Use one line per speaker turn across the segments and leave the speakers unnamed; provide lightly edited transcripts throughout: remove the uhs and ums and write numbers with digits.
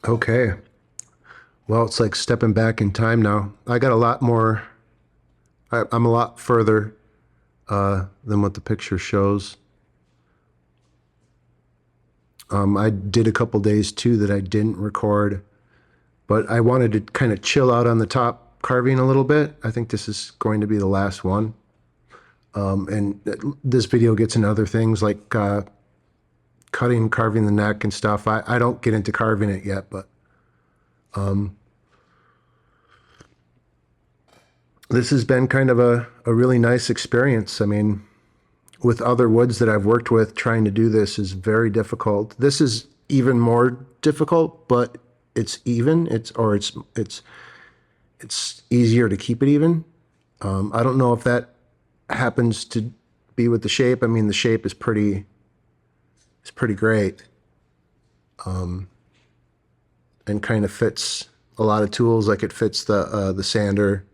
Okay. Well, it's like stepping back in time now. I got a lot more, I'm a lot further than what the picture shows. I did a couple days too that I didn't record, but I wanted to kind of chill out on the top carving a little bit. I think this is going to be the last one. And this video gets into other things like cutting, carving the neck and stuff. I don't get into carving it yet, but this has been kind of a really nice experience. I mean, with other woods that I've worked with, trying to do this is very difficult. This is even more difficult, but it's even. It's easier to keep it even. I don't know if that happens to be with the shape. I mean, the shape is pretty great, and kind of fits a lot of tools. Like it fits the sander.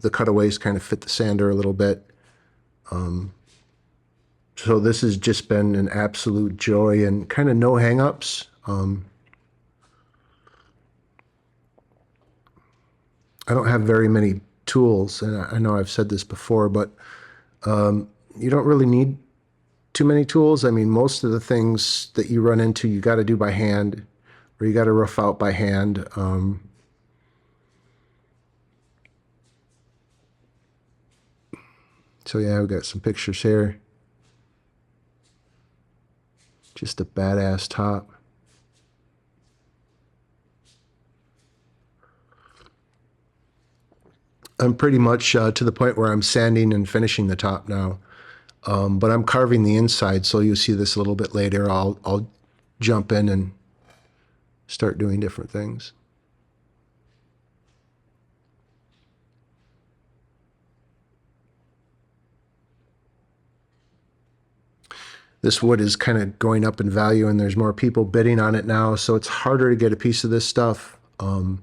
The cutaways kind of fit the sander a little bit. So this has just been an absolute joy and kind of no hangups. I don't have very many tools, and I know I've said this before, but you don't really need too many tools. I mean, most of the things that you run into, you got to do by hand, or you got to rough out by hand. So yeah, we got some pictures here. Just a badass top. I'm pretty much to the point where I'm sanding and finishing the top now. But I'm carving the inside, so you'll see this a little bit later. I'll jump in and start doing different things. This wood is kind of going up in value, and there's more people bidding on it now, so it's harder to get a piece of this stuff. I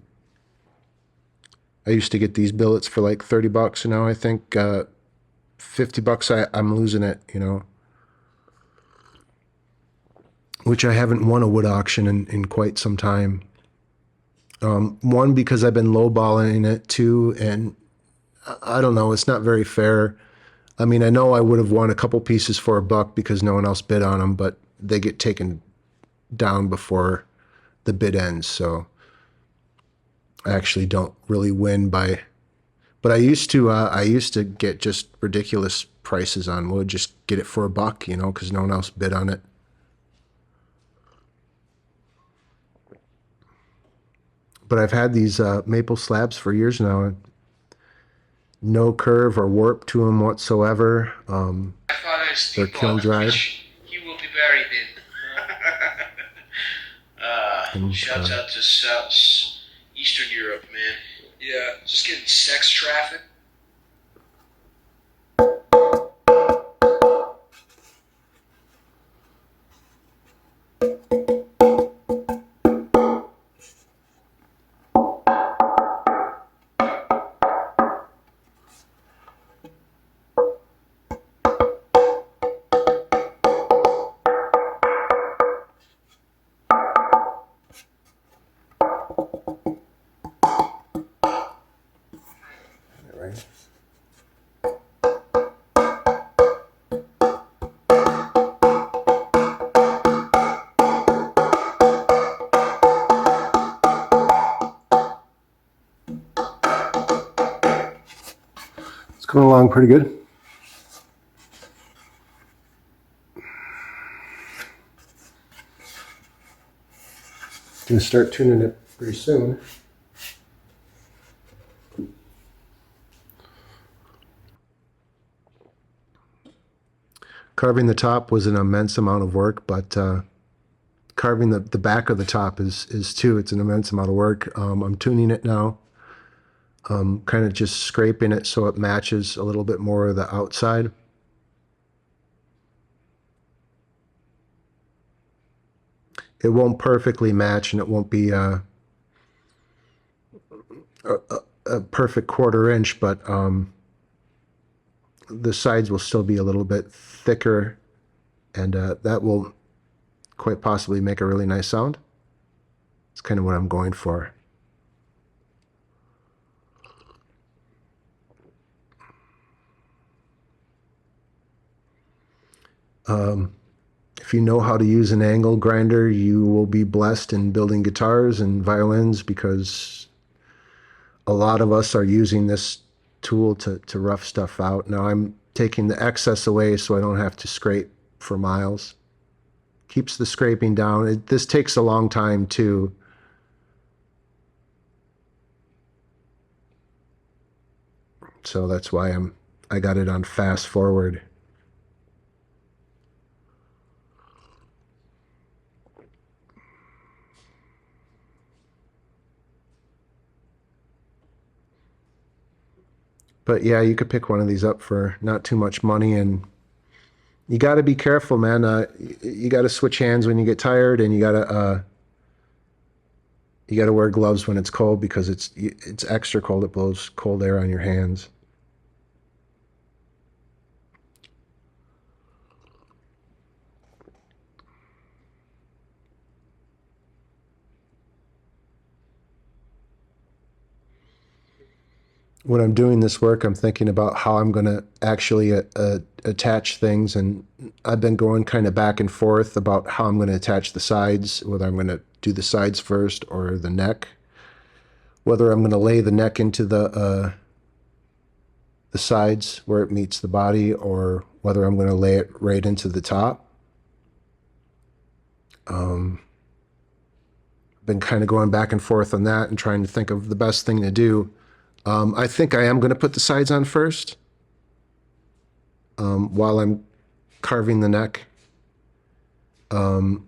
used to get these billets for like 30 bucks, and now I think 50 bucks I'm losing it, which I haven't won a wood auction in quite some time. One, because I've been lowballing it, two, and I don't know, it's not very fair. I mean, I know I would have won a couple pieces for a buck because no one else bid on them, but they get taken down before the bid ends, so I actually don't really win by. But I used to get just ridiculous prices on wood, just get it for a buck, because no one else bid on it. But I've had these maple slabs for years now. No curve or warp to them whatsoever.
My father is
They're kiln
Steamboat,
dried.
which he will be buried in.
And
Shouts out to South Eastern Europe, man. Yeah, just getting sex traffic.
right. It's coming along pretty good. Gonna start tuning it pretty soon. Carving the top was an immense amount of work, but carving the back of the top is too. It's an immense amount of work. I'm tuning it now. Kind of just scraping it so it matches a little bit more of the outside. It won't perfectly match, and it won't be a perfect quarter inch, but the sides will still be a little bit thicker, and that will quite possibly make a really nice sound. It's kind of what I'm going for. If you know how to use an angle grinder, you will be blessed in building guitars and violins, because a lot of us are using this tool to rough stuff out. Now I'm taking the excess away so I don't have to scrape for miles. Keeps the scraping down. This takes a long time too. So that's why I got it on fast forward. But yeah, you could pick one of these up for not too much money, and you got to be careful, man. You got to switch hands when you get tired, and you got to wear gloves when it's cold, because it's extra cold. It blows cold air on your hands. When I'm doing this work, I'm thinking about how I'm going to actually attach things, and I've been going kind of back and forth about how I'm going to attach the sides, whether I'm going to do the sides first or the neck, whether I'm going to lay the neck into the sides where it meets the body, or whether I'm going to lay it right into the top. Been kind of going back and forth on that and trying to think of the best thing to do. I think I am going to put the sides on first, while I'm carving the neck. The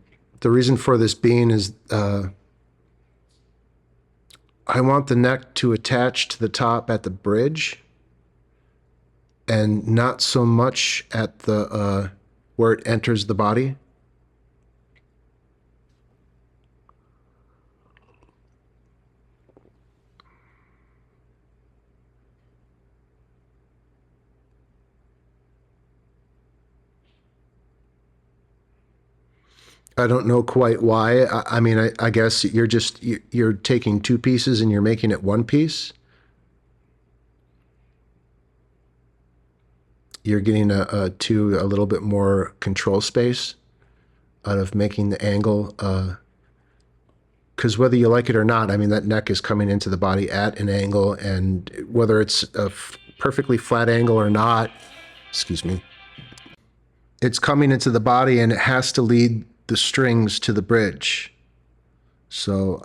reason for this being is I want the neck to attach to the top at the bridge, and not so much at the where it enters the body. I don't know quite why. I mean, I guess you're taking two pieces and you're making it one piece. You're getting a little bit more control space out of making the angle. Because whether you like it or not, I mean, that neck is coming into the body at an angle, and whether it's a perfectly flat angle or not, excuse me, it's coming into the body, and it has to lead the strings to the bridge. So,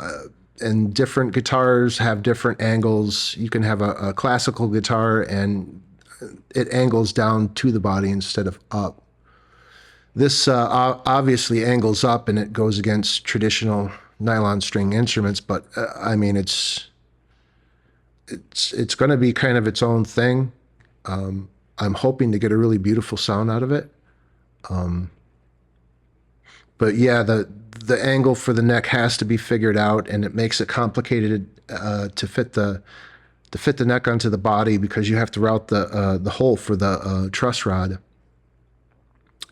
and different guitars have different angles. You can have a classical guitar and it angles down to the body instead of up. This obviously angles up, and it goes against traditional nylon string instruments, but I mean, it's going to be kind of its own thing. I'm hoping to get a really beautiful sound out of it. But yeah, the angle for the neck has to be figured out, and it makes it complicated to fit the neck onto the body, because you have to route the hole for the truss rod,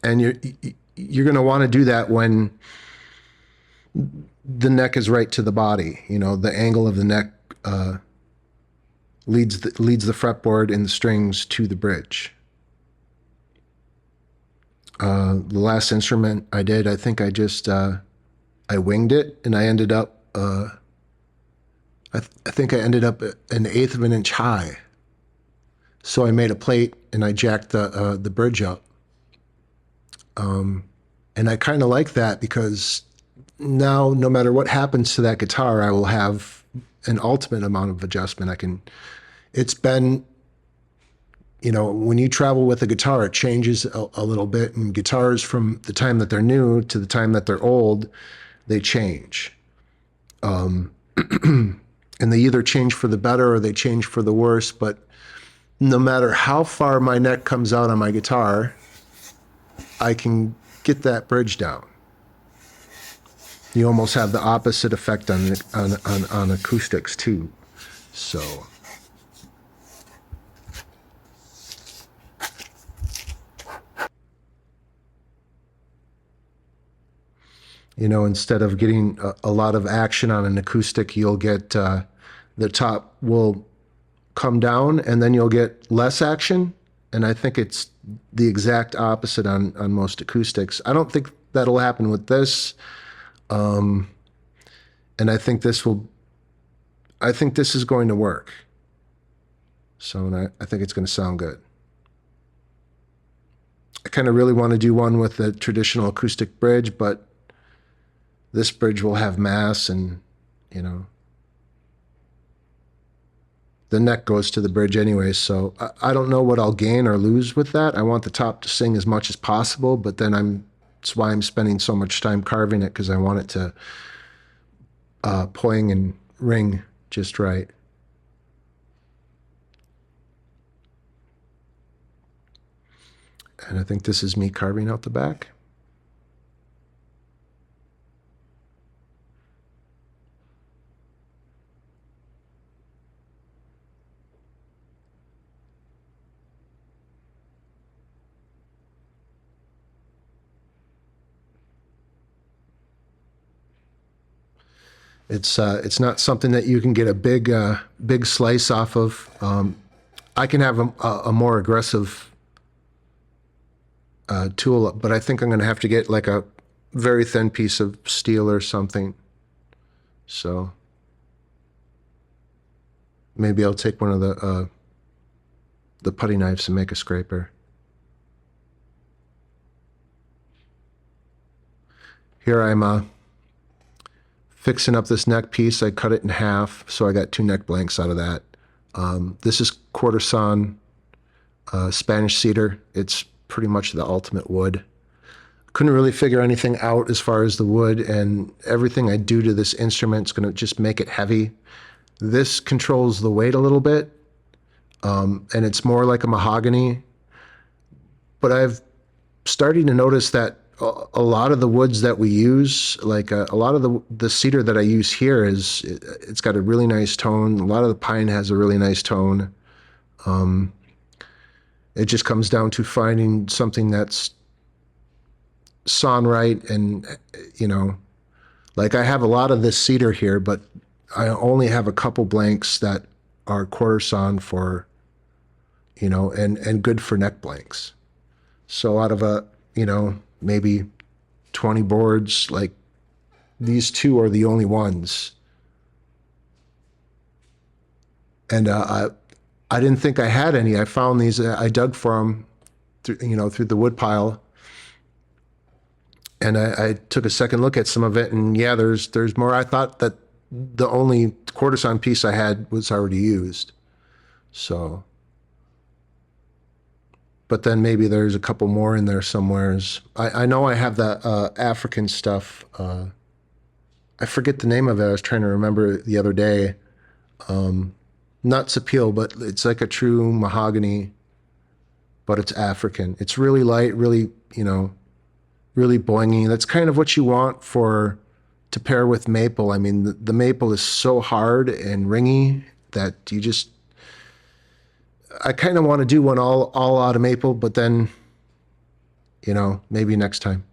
and you're going to want to do that when the neck is right to the body. You know, the angle of the neck leads the fretboard and the strings to the bridge. The last instrument I did, I think I just I winged it, and I ended up I think I ended up an eighth of an inch high. So I made a plate and I jacked the bridge up. And I kind of like that, because now no matter what happens to that guitar, I will have an ultimate amount of adjustment. It's been, you know, when you travel with a guitar, it changes a little bit, and guitars from the time that they're new to the time that they're old, they change. And they either change for the better or they change for the worse, but no matter how far my neck comes out on my guitar, I can get that bridge down. You almost have the opposite effect on acoustics too. So Instead of getting a lot of action on an acoustic, you'll get the top will come down and then you'll get less action. And I think it's the exact opposite on most acoustics. I don't think that'll happen with this. And I think this is going to work. So, and I think it's going to sound good. I kind of really want to do one with the traditional acoustic bridge, but this bridge will have mass and, the neck goes to the bridge anyway. So I don't know what I'll gain or lose with that. I want the top to sing as much as possible, but then that's why I'm spending so much time carving it, because I want it to poing and ring just right. And I think this is me carving out the back. It's not something that you can get a big slice off of. I can have a more aggressive tool, but I think I'm going to have to get like a very thin piece of steel or something. So maybe I'll take one of the putty knives and make a scraper. Here I'm fixing up this neck piece. I cut it in half, so I got 2 neck blanks out of that. This is quarter sawn Spanish cedar. It's pretty much the ultimate wood. Couldn't really figure anything out as far as the wood, and everything I do to this instrument is going to just make it heavy. This controls the weight a little bit, and it's more like a mahogany. But I've starting to notice that a lot of the woods that we use, like a lot of the cedar that I use here, it's got a really nice tone. A lot of the pine has a really nice tone. It just comes down to finding something that's sawn right, and like I have a lot of this cedar here, but I only have a couple blanks that are quarter sawn for, and good for neck blanks. So out of maybe 20 boards, like these 2 are the only ones. And I didn't think I had any. I found these. I dug for them, through the wood pile. And I took a second look at some of it, and yeah, there's more. I thought that the only quarter sawn piece I had was already used. So, but then maybe there's a couple more in there somewheres. I know I have that African stuff. I forget the name of it. I was trying to remember it the other day. Not sapele, but it's like a true mahogany, but it's African. It's really light, really, really boingy. That's kind of what you want to pair with maple. I mean, the maple is so hard and ringy that I kind of want to do one all out of maple, but then, maybe next time.